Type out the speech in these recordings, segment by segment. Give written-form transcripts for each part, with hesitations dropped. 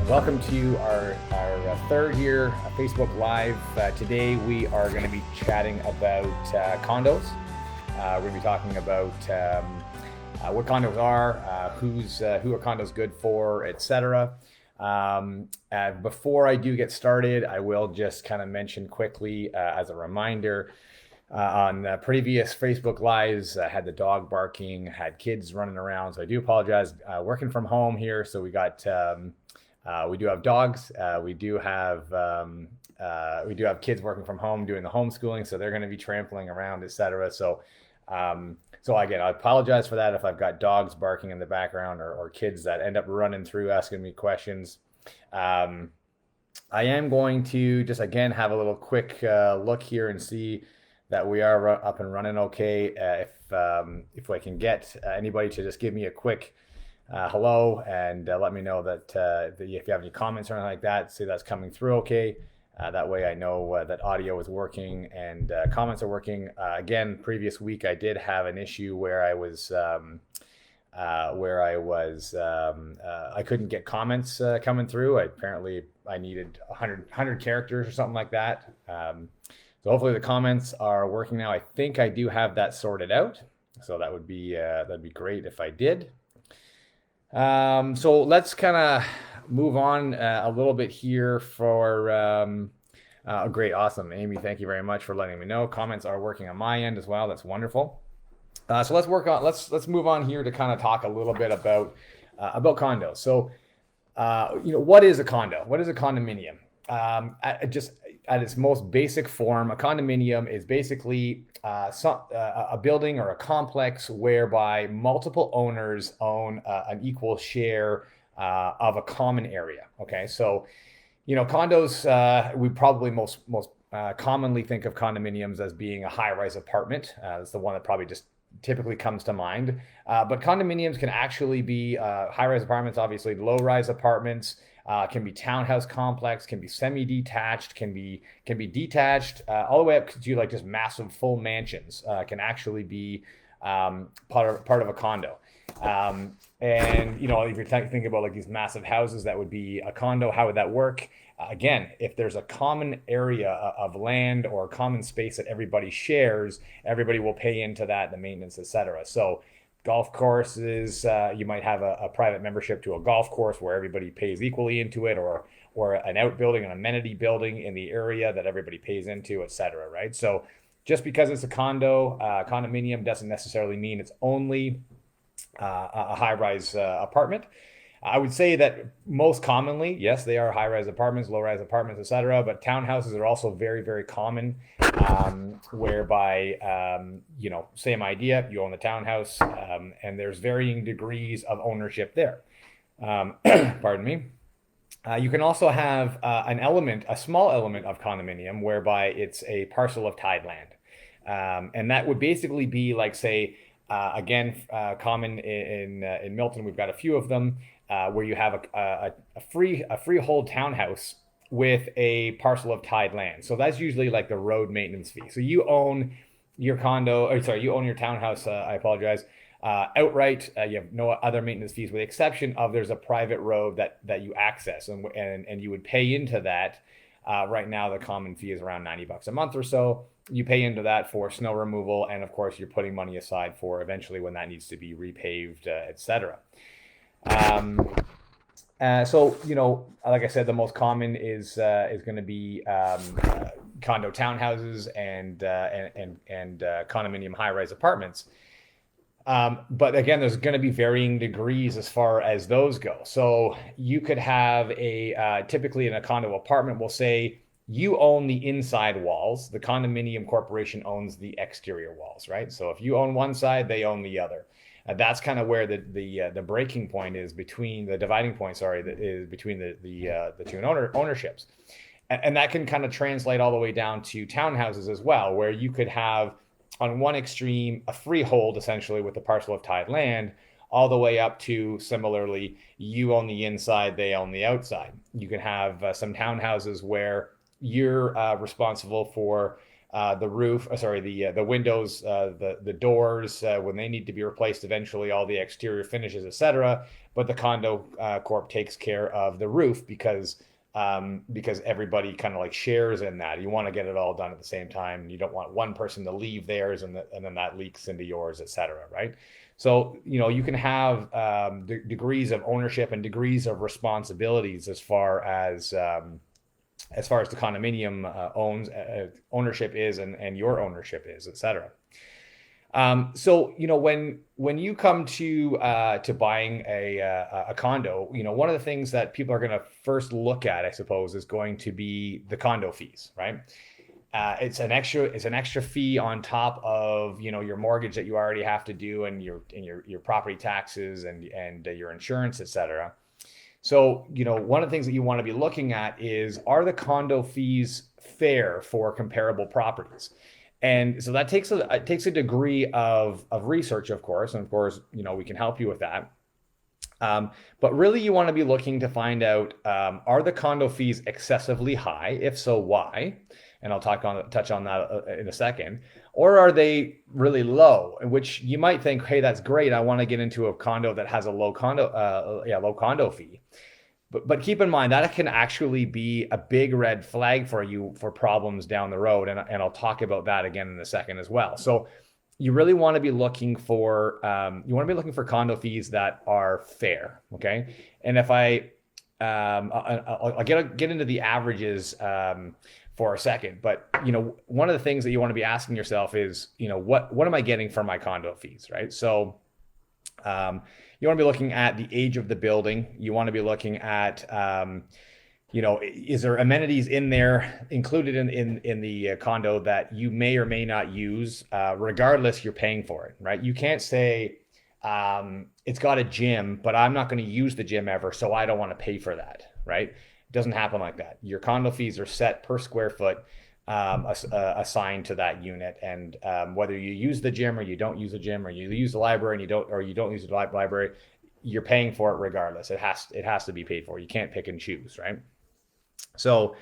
Welcome to our third year Facebook Live. Today we are going to be chatting about condos. We're going to be talking about what condos are, who are condos good for, etc. Before I do get started, I will just kind of mention quickly as a reminder, on previous Facebook Lives, I had the dog barking, had kids running around, so I do apologize. Working from home here, so we do have dogs. We do have kids working from home doing the homeschooling, so they're going to be trampling around, etc. So again, I apologize for that if I've got dogs barking in the background or kids that end up running through asking me questions. I am going to just again have a little quick look here and see that we are up and running okay. If I can get anybody to just give me a quick hello and let me know that if you have any comments or anything like that, see that's coming through okay. That way I know that audio is working and comments are working. Again, previous week I did have an issue where I couldn't get comments coming through. Apparently I needed 100 characters or something like that. So hopefully the comments are working now. I think I do have that sorted out. So that'd be great if I did. So let's kind of move on a little bit here for great, awesome. Amy, thank you very much for letting me know. Comments are working on my end as well. That's wonderful. So let's move on here to kind of talk a little bit about condos. So what is a condo? What is a condominium? At its most basic form, a condominium is basically a building or a complex whereby multiple owners own an equal share of a common area. Okay, so condos, we probably most commonly think of condominiums as being a high-rise apartment. That's the one that probably just typically comes to mind. But condominiums can actually be high-rise apartments, obviously low-rise apartments. Can be townhouse complex, can be semi-detached, can be detached, all the way up to like just massive full mansions. Can actually be part of a condo. And if you're thinking about like these massive houses, that would be a condo. How would that work? Again, if there's a common area of land or a common space that everybody shares, everybody will pay into that, the maintenance, etc. So golf courses, you might have a private membership to a golf course where everybody pays equally into it, or an outbuilding, an amenity building in the area that everybody pays into, etc. Right? So just because it's a condominium doesn't necessarily mean it's only a high-rise apartment. I would say that most commonly, yes, they are high-rise apartments, low-rise apartments, etc. But townhouses are also very, very common, whereby, same idea, you own the townhouse, and there's varying degrees of ownership there. Pardon me. You can also have a small element of condominium, whereby it's a parcel of tied land. And that would basically be like, say, common in Milton, we've got a few of them, where you have a freehold townhouse with a parcel of tied land. So that's usually like the road maintenance fee. So you own your you own your townhouse, I apologize, outright. You have no other maintenance fees, with the exception of there's a private road that you access, and you would pay into that. Right now, the common fee is around $90 a month or so. You pay into that for snow removal, and of course, you're putting money aside for eventually when that needs to be repaved, etc. Like I said, the most common is going to be condo townhouses and condominium high-rise apartments. But again, there's going to be varying degrees as far as those go. So you could have typically in a condo apartment, we'll say you own the inside walls. The condominium corporation owns the exterior walls, right? So if you own one side, they own the other. That's kind of where the breaking point is between the dividing point. Is between the two ownerships, and that can kind of translate all the way down to townhouses as well, where you could have on one extreme a freehold essentially with a parcel of tied land, all the way up to similarly you own the inside, they own the outside. You can have some townhouses where you're responsible for the roof, sorry, the windows, the doors when they need to be replaced eventually, all the exterior finishes, etc. But the condo corp takes care of the roof because everybody kind of like shares in that. You want to get it all done at the same time. You don't want one person to leave theirs and then that leaks into yours, etc. Right? So you can have degrees of ownership and degrees of responsibilities as far as the condominium ownership is and your ownership is, etc. So when you come to buying a condo, one of the things that people are going to first look at, I suppose, is going to be the condo fees, right? It's an extra fee on top of your mortgage that you already have to do and your property taxes and your insurance, etc. So, one of the things that you want to be looking at is, are the condo fees fair for comparable properties? And so that takes a degree of research, of course, and of course, we can help you with that. But really, you want to be looking to find out, are the condo fees excessively high? If so, why? And I'll touch on that in a second. Or are they really low? In which you might think, hey, that's great. I want to get into a condo that has a low condo fee. But keep in mind that it can actually be a big red flag for you for problems down the road, and I'll talk about that again in a second as well. So you really want to be looking for condo fees that are fair, okay? And if I'll get into the averages for a second, but one of the things that you want to be asking yourself is, what am I getting for my condo fees, right? So you want to be looking at the age of the building. You want to be looking at is there amenities in there included in the condo that you may or may not use? Regardless, you're paying for it, right? You can't say it's got a gym, but I'm not going to use the gym ever, so I don't want to pay for that, right? It doesn't happen like that. Your condo fees are set per square foot, assigned to that unit, and whether you use the gym or you don't use the gym, or you use the library and you don't use the library, you're paying for it regardless. It has to be paid for. You can't pick and choose, right? So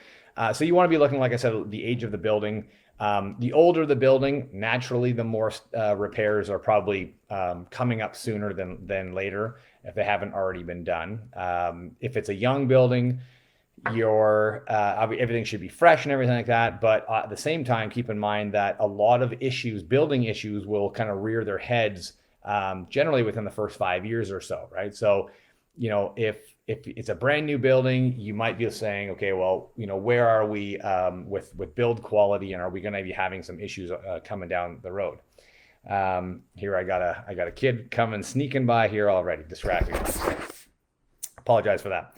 you want to be looking, like I said, at the age of the building. The older the building, naturally, the more repairs are probably coming up sooner than later if they haven't already been done. If it's a young building, everything should be fresh and everything like that. But at the same time, keep in mind that a lot of building issues will kind of rear their heads generally within the first 5 years or so, right? So, if it's a brand new building, you might be saying, okay, well, where are we with build quality, and are we going to be having some issues coming down the road? Here I got a kid coming sneaking by here already, distracting me. So apologize for that.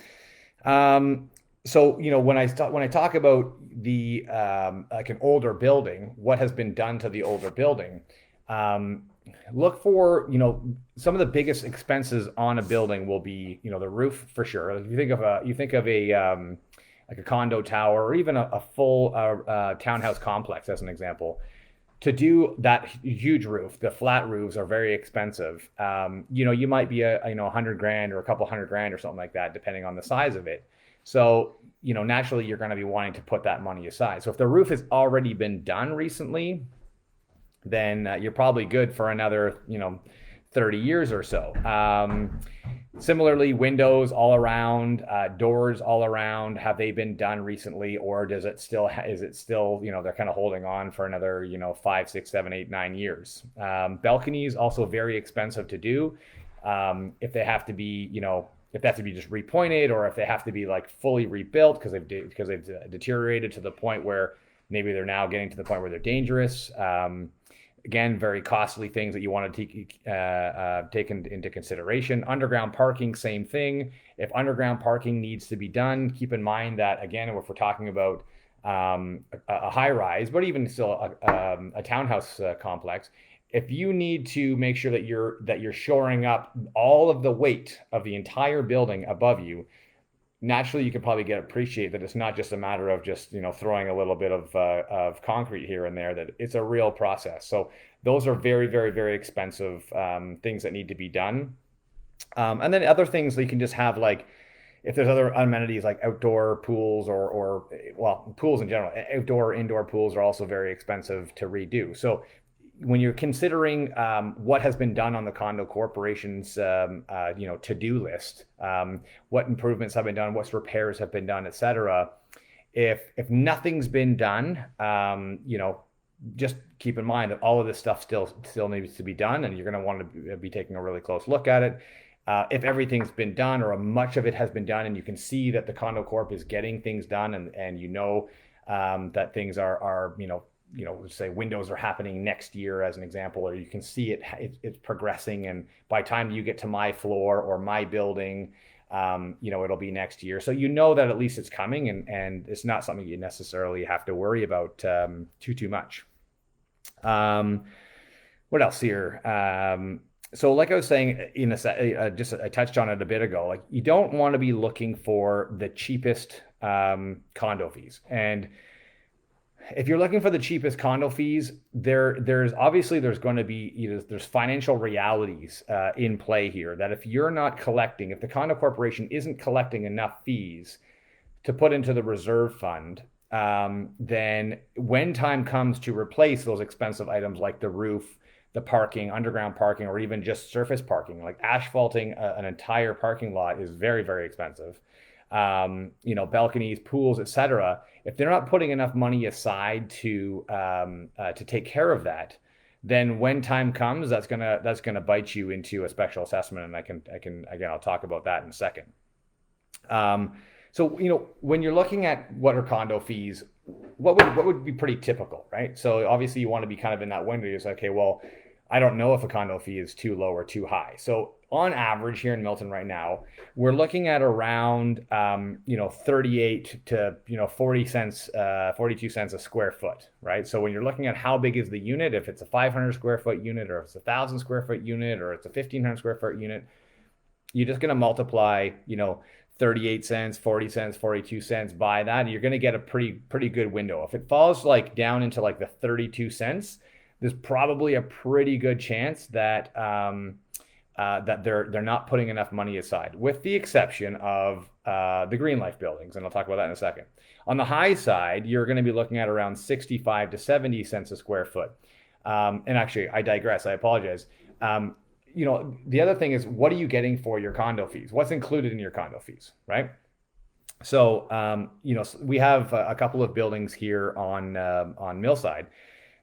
So when I talk about the like an older building, what has been done to the older building, look for some of the biggest expenses on a building will be the roof for sure. If you think of a like a condo tower or even a full townhouse complex as an example, to do that huge roof, the flat roofs are very expensive. You might be a $100,000 or a couple $100,000 or something like that, depending on the size of it. So, naturally you're going to be wanting to put that money aside. So if the roof has already been done recently, then you're probably good for another, 30 years or so. Similarly, windows all around, doors all around, have they been done recently, or is it still, they're kind of holding on for another, 5, 6, 7, 8, 9 years. Balconies also very expensive to do. If they have to be, if they have to be just repointed, or if they have to be like fully rebuilt because they've deteriorated to the point where maybe they're now getting to the point where they're dangerous. Again, very costly things that you want to take into consideration. Underground parking, same thing. If underground parking needs to be done, keep in mind that, again, if we're talking about a high rise, but even still a townhouse complex, if you need to make sure that you're shoring up all of the weight of the entire building above you, naturally you can probably appreciate that it's not just a matter of just throwing a little bit of concrete here and there, that it's a real process. So those are very, very, very expensive things that need to be done. And then other things that you can just have, like if there's other amenities like outdoor pools or well, pools in general, outdoor, indoor pools are also very expensive to redo. So when you're considering what has been done on the condo corporation's to-do list, what improvements have been done, what repairs have been done, etc. If nothing's been done, just keep in mind that all of this stuff still needs to be done, and you're going to want to be taking a really close look at it. If everything's been done or much of it has been done, and you can see that the condo corp is getting things done, and that things are let's say windows are happening next year as an example, or you can see it's progressing, and by the time you get to my floor or my building, it'll be next year. So that at least it's coming, and it's not something you necessarily have to worry about too much. What else here? So like I was saying, I touched on it a bit ago, like you don't want to be looking for the cheapest condo fees. And if you're looking for the cheapest condo fees, there's going to be there's financial realities in play here, that if the condo corporation isn't collecting enough fees to put into the reserve fund, then when time comes to replace those expensive items like the roof, the parking, underground parking, or even just surface parking, like asphalting an entire parking lot is very, very expensive. Balconies, pools, etc. If they're not putting enough money aside to take care of that, then when time comes, that's gonna bite you into a special assessment, and I can again, I'll talk about that in a second. So when you're looking at what are condo fees, what would be pretty typical, right? So obviously you want to be kind of in that window. You're like, okay, well, I don't know if a condo fee is too low or too high. So on average here in Milton right now, we're looking at around 38 to 40 cents, 42 cents a square foot, right? So when you're looking at how big is the unit, if it's a 500 square foot unit, or if it's a 1,000 square foot unit, or it's a 1,500 square foot unit, you're just going to multiply 38 cents, 40 cents, 42 cents by that, and you're going to get a pretty good window. If it falls like down into like the 32 cents, there's probably a pretty good chance that that they're not putting enough money aside, with the exception of the Green Life buildings, and I'll talk about that in a second. On the high side, you're going to be looking at around 65 to 70 cents a square foot. And actually, I digress. I apologize. The other thing is, what are you getting for your condo fees? What's included in your condo fees, right? So, we have a couple of buildings here on Millside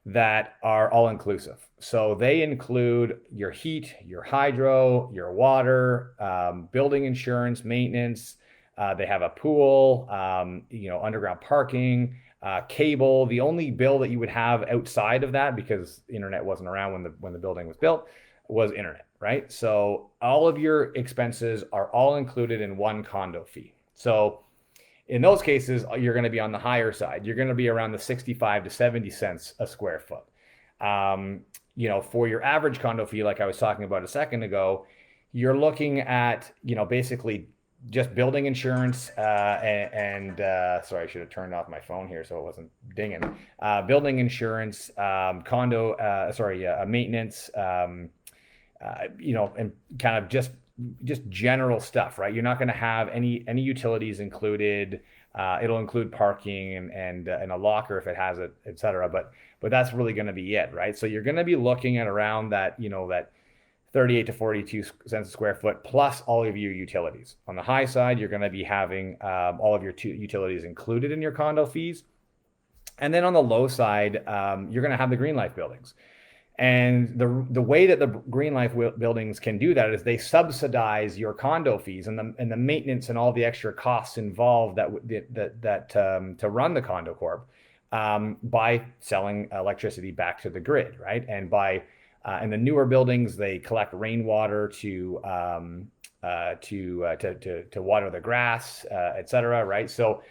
that are all inclusive. So they include your heat, your hydro, your water, building insurance, maintenance. They have a pool, underground parking, cable. The only bill that you would have outside of that, because internet wasn't around when the building was built, was internet, right? So all of your expenses are all included in one condo fee. So in those cases, you're going to be on the higher side. You're going to be around the 65 to 70 cents a square foot. For your average condo fee, like I was talking about a second ago, you're looking at, basically just building insurance sorry, I should have turned off my phone here so it wasn't dinging. Building insurance, maintenance, and kind of just general stuff, right? You're not going to have any utilities included. It'll include parking and a locker if it has it, etc. But that's really going to be it, right? So you're going to be looking at around that, that 38 to 42 cents a square foot plus all of your utilities. On the high side, you're going to be having all of your utilities included in your condo fees. And then on the low side, you're going to have the Green Life buildings. And the way that the Green Life buildings can do that is they subsidize your condo fees and the maintenance and all the extra costs involved that to run the condo corp by selling electricity back to the grid, right? And by in the newer buildings, they collect rainwater to water the grass, etc. Right? So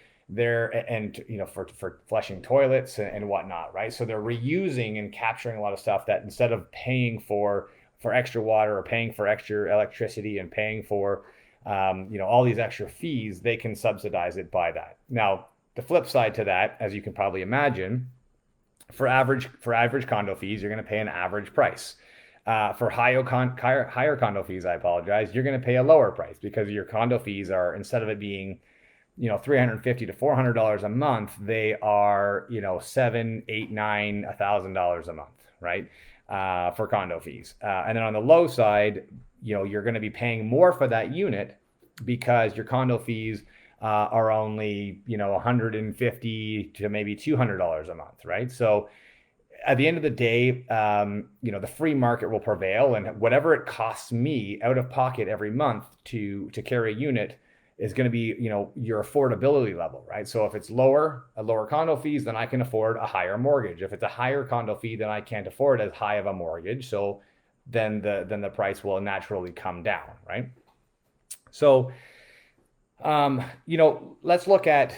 for flushing toilets and whatnot, right? So they're reusing and capturing a lot of stuff that, instead of paying for extra water or paying for extra electricity and paying for all these extra fees, they can subsidize it by that. Now, the flip side to that, as you can probably imagine, for average condo fees, you're going to pay an average price. For higher condo fees, I apologize, you're going to pay a lower price because your condo fees are, instead of it being, $350 to $400 a month, they are, $7, $8, $9, $1,000 a month, right? For condo fees. And then on the low side, you're going to be paying more for that unit because your condo fees are only, $150 to maybe $200 a month, right? So at the end of the day, the free market will prevail, and whatever it costs me out of pocket every month to carry a unit is going to be, your affordability level, right? So if it's lower condo fees, then I can afford a higher mortgage. If it's a higher condo fee, then I can't afford as high of a mortgage. So then the price will naturally come down, right? So, let's look at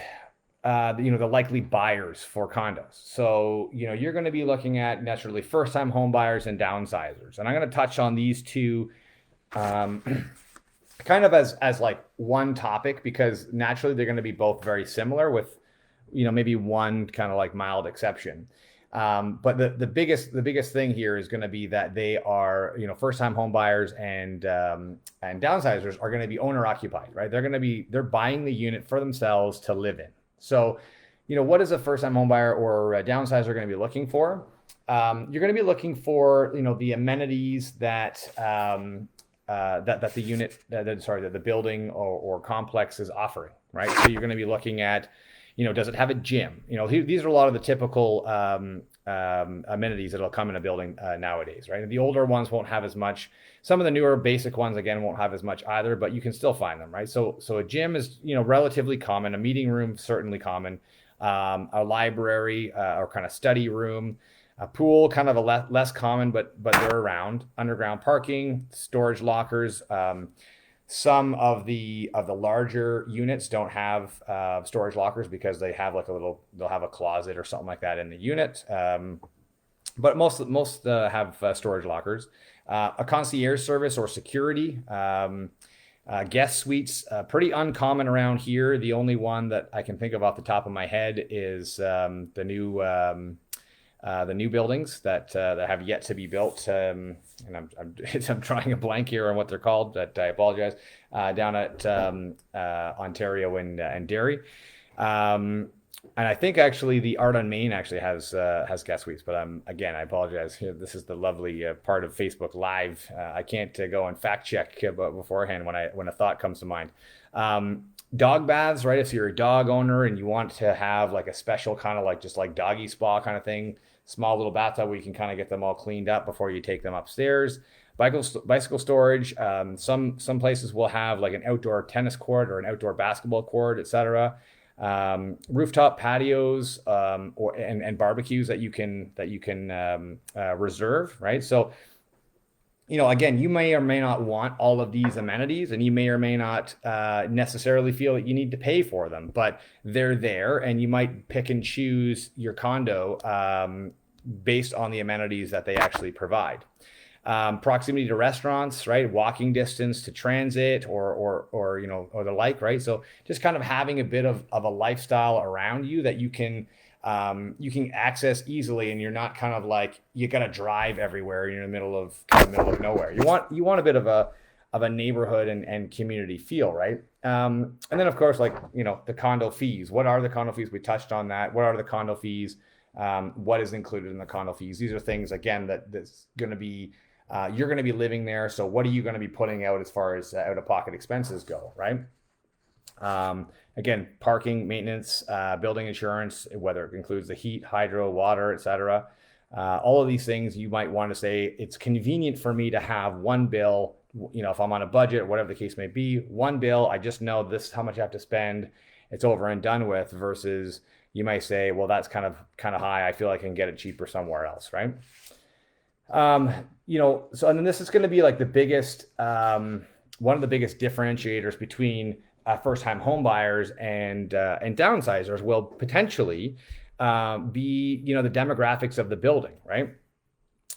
the likely buyers for condos. So, you're going to be looking at naturally first-time home buyers and downsizers. And I'm going to touch on these two kind of as like one topic, because naturally they're going to be both very similar with, maybe one kind of like mild exception. But the biggest thing here is going to be that they are, first-time home buyers and downsizers are going to be owner occupied, right? They're buying the unit for themselves to live in. So, what is a first-time home buyer or a downsizer going to be looking for? You're going to be looking for, the amenities that that the unit, that the building or complex is offering, right? So you're going to be looking at, does it have a gym? These are a lot of the typical amenities that'll come in a building nowadays, right? And the older ones won't have as much. Some of the newer basic ones, again, won't have as much either, but you can still find them, right? So a gym is, relatively common. A meeting room, certainly common. A library or kind of study room. A pool, kind of a less common, but they're around. Underground parking, storage lockers. Some of the larger units don't have storage lockers because they have they'll have a closet or something like that in the unit. But most have storage lockers. A concierge service or security. Guest suites, pretty uncommon around here. The only one that I can think of off the top of my head is the new buildings that have yet to be built, and I'm drawing a blank here on what they're called. But I apologize. Down at Ontario and Derry, and I think actually the Art on Main actually has guest suites. But again, I apologize. This is the lovely part of Facebook Live. I can't go and fact check beforehand when a thought comes to mind. Dog baths, right? If you're a dog owner and you want to have like a special kind of like just like doggy spa kind of thing, small little bathtub where you can kind of get them all cleaned up before you take them upstairs. Bicycle storage. Some places will have like an outdoor tennis court or an outdoor basketball court, etc. Rooftop patios and barbecues that you can reserve, right? So, again, you may or may not want all of these amenities, and you may or may not necessarily feel that you need to pay for them, but they're there, and you might pick and choose your condo based on the amenities that they actually provide. Proximity to restaurants, right? Walking distance to transit or the like, right? So just kind of having a bit of a lifestyle around you that you can access easily, and you're not kind of like you got to drive everywhere. You're in the middle of nowhere. You want a bit of a neighborhood and community feel, right? And then of course, like the condo fees. What are the condo fees? We touched on that. What are the condo fees? What is included in the condo fees? These are things again that's going to be you're going to be living there. So what are you going to be putting out as far as out of pocket expenses go, right? Again, parking, maintenance, building insurance, whether it includes the heat, hydro, water, etc. All of these things you might want to say, it's convenient for me to have one bill, if I'm on a budget, whatever the case may be, one bill, I just know this is how much I have to spend. It's over and done with, versus you might say, well, that's kind of high. I feel like I can get it cheaper somewhere else, right? So, and then this is going to be like the biggest, one of the biggest differentiators between first-time home buyers and downsizers will potentially be, the demographics of the building, right?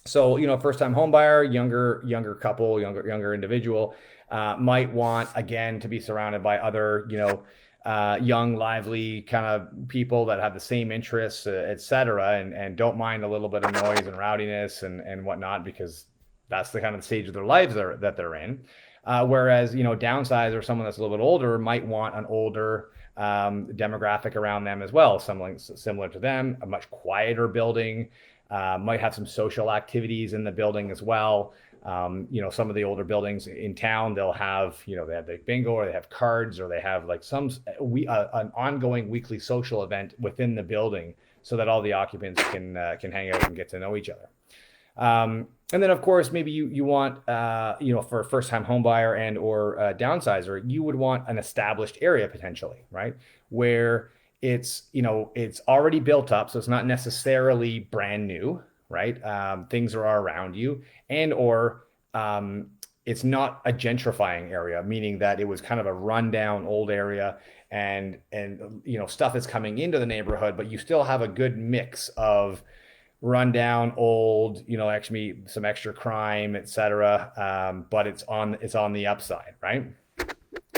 So, first-time home buyer, younger couple, younger individual, might want, again, to be surrounded by other, young, lively kind of people that have the same interests, et cetera, and don't mind a little bit of noise and rowdiness and whatnot, because That's the kind of stage of their lives that they're in. Whereas, downsize or someone that's a little bit older might want an older demographic around them as well, something similar to them, a much quieter building, might have some social activities in the building as well. Some of the older buildings in town, they'll have, they have the bingo, or they have cards, or they have like an ongoing weekly social event within the building so that all the occupants can hang out and get to know each other. And then of course, maybe you want, for a first-time home buyer and or downsizer, you would want an established area potentially, right? Where it's already built up. So it's not necessarily brand new, right? Things are around you, and or it's not a gentrifying area, meaning that it was kind of a rundown old area, and stuff is coming into the neighborhood, but you still have a good mix of rundown old, actually some extra crime, etc. But it's on the upside, right?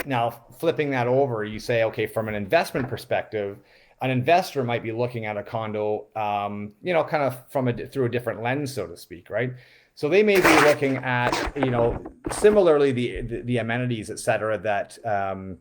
Now, flipping that over, you say, okay, from an investment perspective, an investor might be looking at a condo, kind of through a different lens, so to speak, right? So they may be looking at, similarly the amenities, et cetera, that an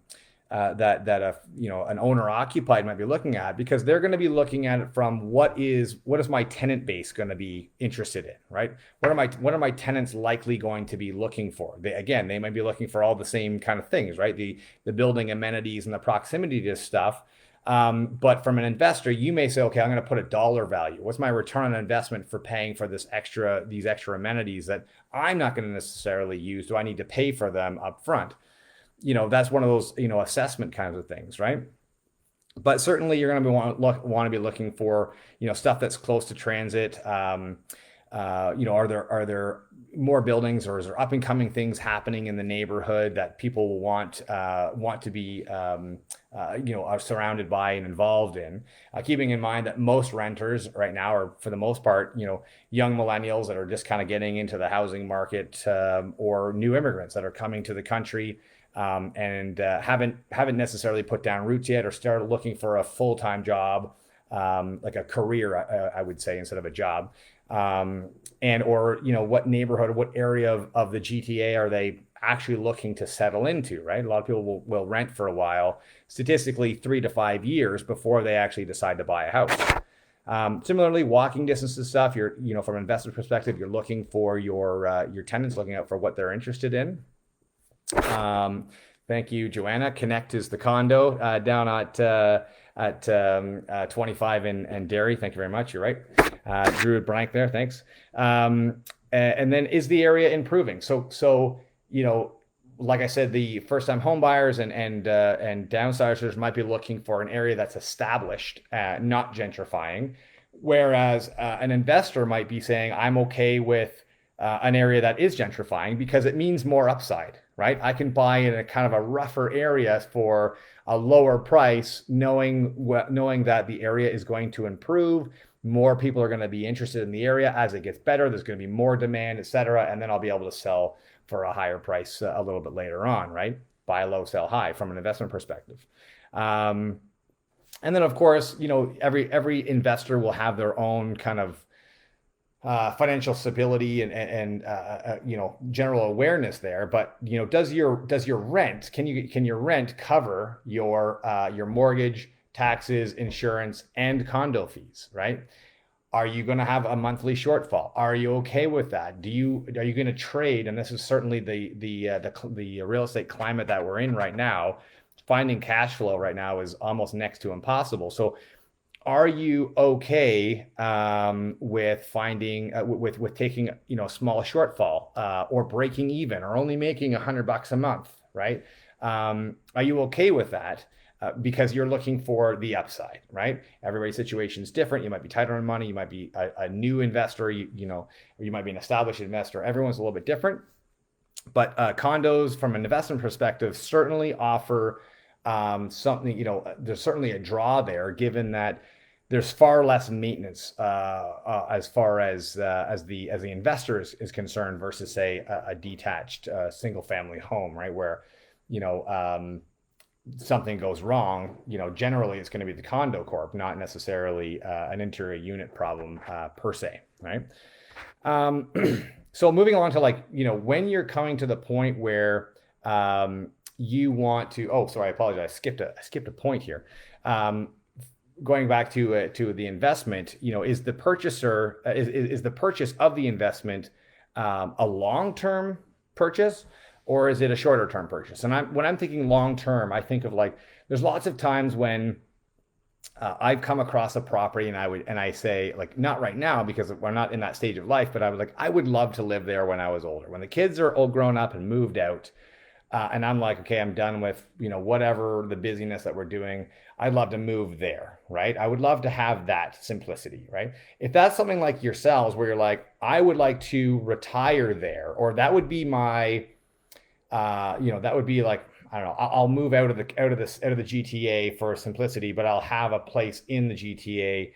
owner occupied might be looking at, because they're going to be looking at it from what is my tenant base going to be interested in, right? What are my tenants likely going to be looking for? They might be looking for all the same kind of things, right? The building amenities and the proximity to stuff. But from an investor, you may say, okay, I'm going to put a dollar value. What's my return on investment for paying for these extra amenities that I'm not going to necessarily use? Do I need to pay for them up front? That's one of those, assessment kinds of things, right? But certainly you're going to want to be looking for, stuff that's close to transit. Are there more buildings, or is there up and coming things happening in the neighborhood that people want to be, are surrounded by and involved in? Keeping in mind that most renters right now are, for the most part, young millennials that are just kind of getting into the housing market, or new immigrants that are coming to the country. And haven't necessarily put down roots yet, or started looking for a full-time job, like a career, I would say, instead of a job. Or what neighborhood, what area of the GTA are they actually looking to settle into, right? A lot of people will rent for a while, statistically 3 to 5 years before they actually decide to buy a house. Similarly, walking distance and stuff, from an investor perspective, you're looking for your tenants, looking out for what they're interested in. Thank you, Joanna. Connect is the condo down at 25 and Derry. Thank you very much. You're right. Drew blank there. Thanks. And then, is the area improving? So like I said, the first-time home buyers and downsizers might be looking for an area that's established, not gentrifying. Whereas an investor might be saying, I'm okay with an area that is gentrifying because it means more upside, right? I can buy in a kind of a rougher area for a lower price, knowing that the area is going to improve. More people are going to be interested in the area as it gets better. There's going to be more demand, et cetera. And then I'll be able to sell for a higher price a little bit later on, right? Buy low, sell high from an investment perspective. And then, of course, every investor will have their own kind of financial stability and general awareness there. But does your rent, can your rent cover your mortgage, taxes, insurance, and condo fees, right? Are you going to have a monthly shortfall? Are you okay with that? Are you going to trade? And this is certainly the real estate climate that we're in right now. Finding cash flow right now is almost next to impossible. So are you okay with finding with taking a small shortfall or breaking even or only making $100 a month, right? Are you okay with that? Because you're looking for the upside, right? Everybody's situation is different. You might be tighter on money. You might be a new investor. Or you might be an established investor. Everyone's a little bit different. But condos, from an investment perspective, certainly offer something. There's certainly a draw there, given that there's far less maintenance as far as the investor is concerned versus, say, a detached single family home, right? Where something goes wrong, generally it's going to be the condo corp, not necessarily an interior unit problem per se, right? So moving along to like, when you're coming to the point where you want to, oh, sorry, I apologize. I skipped a point here. Um, Going back to the investment, is the purchaser is the purchase of the investment a long-term purchase, or is it a shorter term purchase? And when I'm thinking long term, I think of like there's lots of times when I've come across a property and I say like not right now because we're not in that stage of life, but I would love to live there when I was older, when the kids are all grown up and moved out. And I'm like, okay, I'm done with, whatever the busyness that we're doing. I'd love to move there, right? I would love to have that simplicity, right? If that's something like yourselves where you're like, I would like to retire there, or that would be my, that would be like, I don't know, I'll move out of the GTA for simplicity, but I'll have a place in the GTA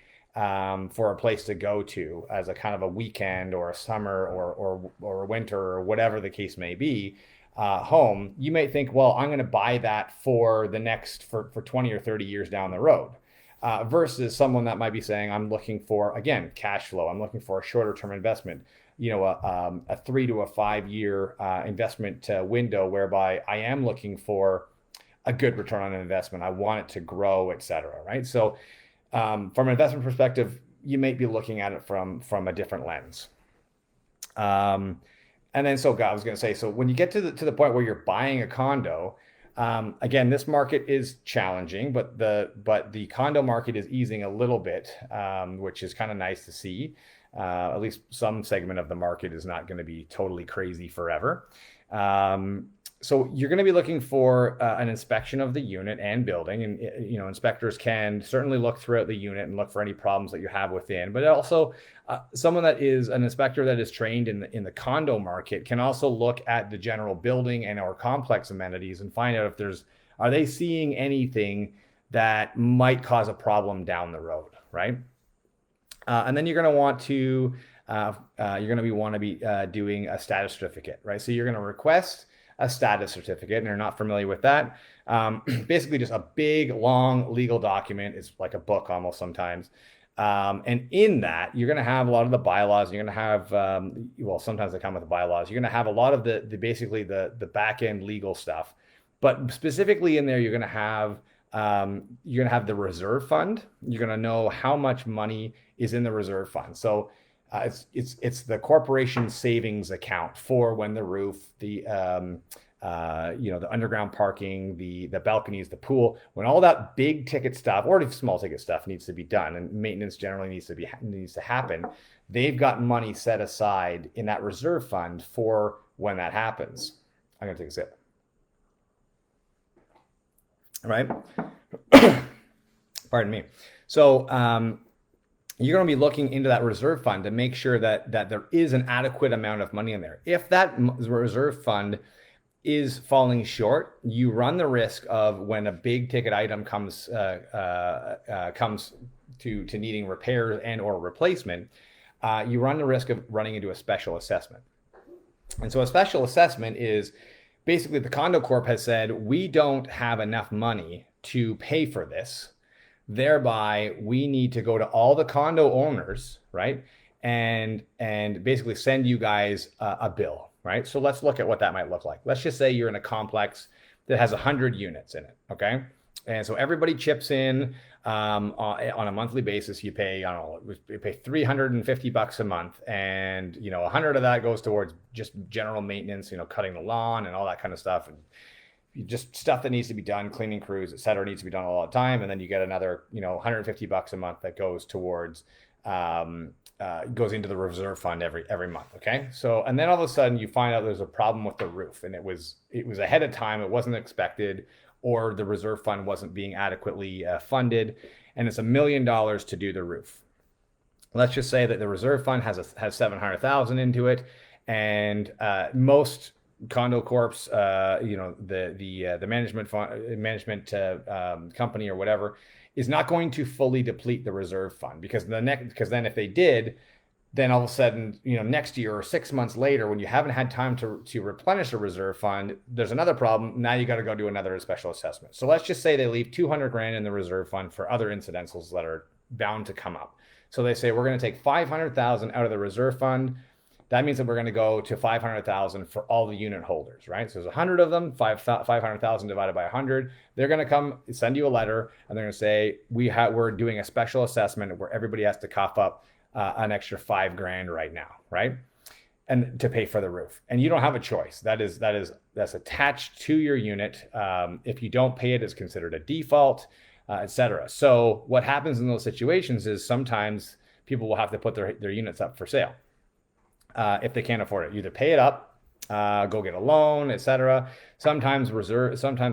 for a place to go to as a kind of a weekend or a summer or a winter or whatever the case may be home. You may think, well, I'm going to buy that for the next for 20 or 30 years down the road. Versus someone that might be saying, I'm looking for, again, cash flow. I'm looking for a shorter term investment, a 3 to 5 year investment window whereby I am looking for a good return on an investment. I want it to grow, et cetera, right? So from an investment perspective, you may be looking at it from a different lens. And then, so God, I was going to say, so when you get to the point where you're buying a condo, again, this market is challenging, but the condo market is easing a little bit, which is kind of nice to see. At least some segment of the market is not going to be totally crazy forever. So you're going to be looking for an inspection of the unit and building, and inspectors can certainly look throughout the unit and look for any problems that you have within. But also, someone that is an inspector that is trained in the condo market can also look at the general building and or complex amenities and find out if are they seeing anything that might cause a problem down the road, right? And then you're going to want to be doing a status certificate, right? So you're going to request a status certificate, and you're not familiar with that. Basically just a big, long legal document. It's like a book almost sometimes. And in that, you're going to have a lot of the bylaws. You're going to have, well, sometimes they come with the bylaws. You're going to have a lot of basically the back end legal stuff. But specifically in there, you're going to have the reserve fund. You're going to know how much money is in the reserve fund. So it's the corporation savings account for when the roof, the underground parking, the balconies, the pool, when all that big ticket stuff or small ticket stuff needs to be done, and maintenance generally needs to happen. They've got money set aside in that reserve fund for when that happens. I'm gonna take a sip. All right. Pardon me. So you're going to be looking into that reserve fund to make sure that there is an adequate amount of money in there. If that reserve fund is falling short, you run the risk of when a big ticket item comes to needing repairs and or replacement, you run the risk of running into a special assessment. And so a special assessment is basically the condo corp has said, we don't have enough money to pay for this. Thereby, we need to go to all the condo owners, right? And basically send you guys a bill, right? So let's look at what that might look like. Let's just say you're in a complex that has 100 units in it, okay? And so everybody chips in on a monthly basis. You pay, I don't know, you pay $350 a month, and 100 of that goes towards just general maintenance, cutting the lawn and all that kind of stuff, and just stuff that needs to be done, cleaning crews, et cetera, needs to be done all the time. And then you get another, $150 a month that goes towards, goes into the reserve fund every month. Okay. So, and then all of a sudden you find out there's a problem with the roof, and it was ahead of time. It wasn't expected, or the reserve fund wasn't being adequately funded. And it's $1 million to do the roof. Let's just say that the reserve fund has 700,000 into it. And most condo corps, the management company or whatever is not going to fully deplete the reserve fund, because then if they did, then all of a sudden, next year or 6 months later, when you haven't had time to replenish the reserve fund, there's another problem. Now you got to go do another special assessment. So let's just say they leave 200 grand in the reserve fund for other incidentals that are bound to come up. So they say, we're going to take 500,000 out of the reserve fund. that means that we're going to go to 500,000 for all the unit holders, right? So there's 100 of them, 500,000 divided by 100. They're going to come send you a letter, and they're going to say, we're doing a special assessment where everybody has to cough up an extra $5,000 right now, right? And to pay for the roof. And you don't have a choice. That's attached to your unit. If you don't pay it, it's considered a default, etc. So what happens in those situations is sometimes people will have to put their units up for sale if they can't afford it. Either pay it up, go get a loan, etc. Sometimes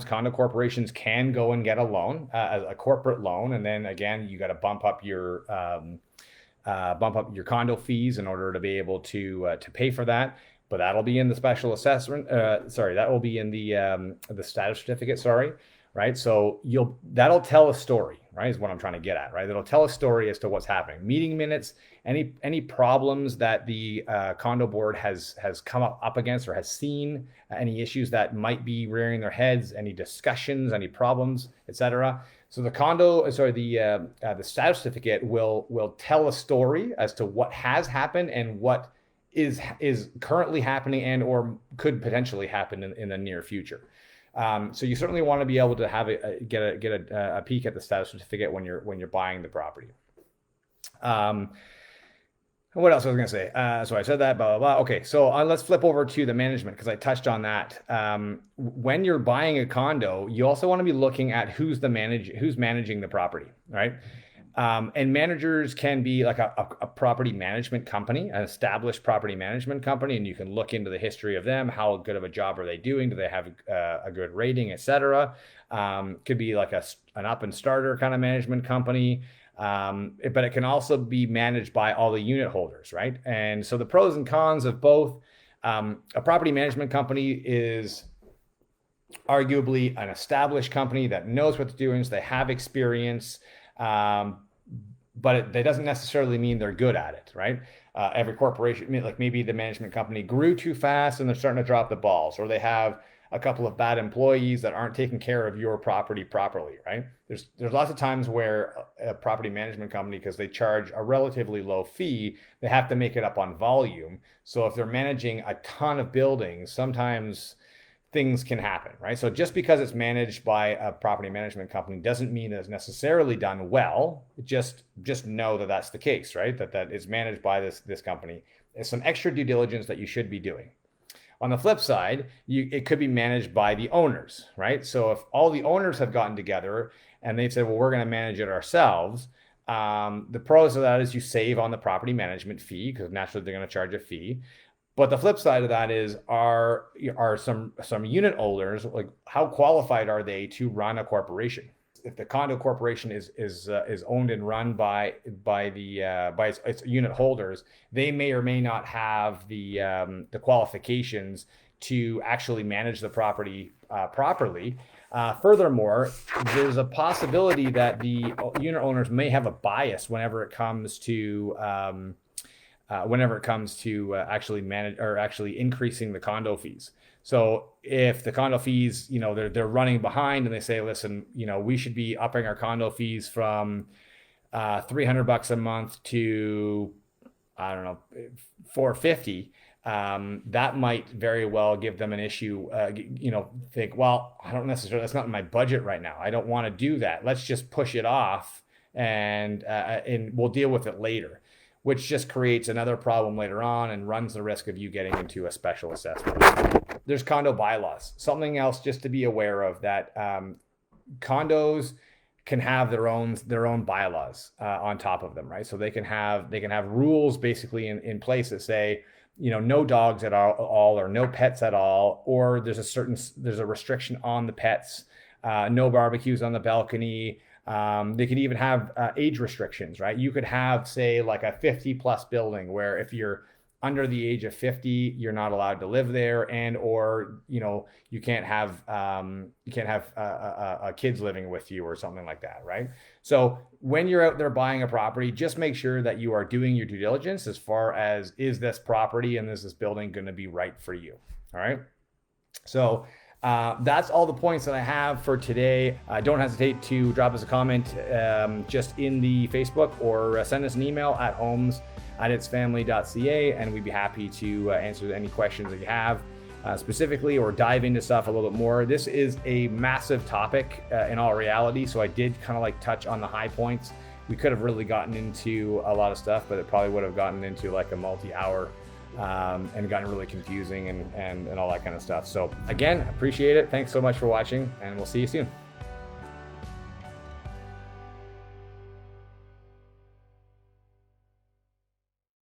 condo corporations can go and get a loan, a corporate loan, and then again you got to bump up your condo fees in order to be able to pay for that. But that'll be in the special assessment. That will be in the status certificate. Right. So that'll tell a story, right? Is what I'm trying to get at, right? It'll tell a story as to what's happening. Meeting minutes, any problems that the condo board has come up against or has seen, any issues that might be rearing their heads, any discussions, any problems, etc. So the status certificate will tell a story as to what has happened and what is currently happening and or could potentially happen in the near future. So you certainly want to be able to have get a peek at the status certificate when you're buying the property. What else was I going to say? So I said that, blah, blah, blah. Okay, so let's flip over to the management because I touched on that. When you're buying a condo, you also want to be looking at who's managing the property, right? And managers can be like a property management company, an established property management company, and you can look into the history of them. How good of a job are they doing? Do they have a good rating, etc.? Could be like an up and starter kind of management company. But it can also be managed by all the unit holders, right? And so the pros and cons of both. A property management company is arguably an established company that knows what they're doing, so they have experience. But that doesn't necessarily mean they're good at it, right? Every corporation, like maybe the management company grew too fast and they're starting to drop the balls, or they have a couple of bad employees that aren't taking care of your property properly, right? There's lots of times where a property management company, because they charge a relatively low fee, they have to make it up on volume. So if they're managing a ton of buildings, sometimes things can happen, right? So just because it's managed by a property management company doesn't mean that it's necessarily done well. Just know that that's the case, right? That it's managed by this company. There's some extra due diligence that you should be doing. On the flip side, it could be managed by the owners, right? So if all the owners have gotten together and they've said, well, we're going to manage it ourselves, the pros of that is you save on the property management fee because naturally they're going to charge a fee. But the flip side of that is are some unit owners, like how qualified are they to run a corporation? If the condo corporation is owned and run by its unit holders, they may or may not have the qualifications to actually manage the property properly. Furthermore, there's a possibility that the unit owners may have a bias whenever it comes to actually manage or actually increasing the condo fees. So if the condo fees, they're running behind and they say, listen, we should be upping our condo fees from $300 a month to, I don't know, $450. That might very well give them an issue. Think, well, I don't necessarily, that's not in my budget right now. I don't want to do that. Let's just push it off and we'll deal with it later, which just creates another problem later on and runs the risk of you getting into a special assessment. There's condo bylaws. Something else just to be aware of, that condos can have their own bylaws on top of them, right? So they can have rules basically in place that say, no dogs at all or no pets at all, or there's a restriction on the pets, no barbecues on the balcony. They can even have age restrictions, right? You could have, say, like a 50 plus building where if you're under the age of 50, you're not allowed to live there, and or you can't have kids living with you or something like that, right? So when you're out there buying a property, just make sure that you are doing your due diligence as far as, is this property and is this building going to be right for you? All right. So that's all the points that I have for today. Don't hesitate to drop us a comment just in the Facebook or send us an email at homes itsfamily.ca, and we'd be happy to answer any questions that you have specifically, or dive into stuff a little bit more. This is a massive topic in all reality, so I did kind of like touch on the high points. We could have really gotten into a lot of stuff, but it probably would have gotten into like a multi-hour and gotten really confusing and all that kind of stuff. So again, appreciate it. Thanks so much for watching, and we'll see you soon.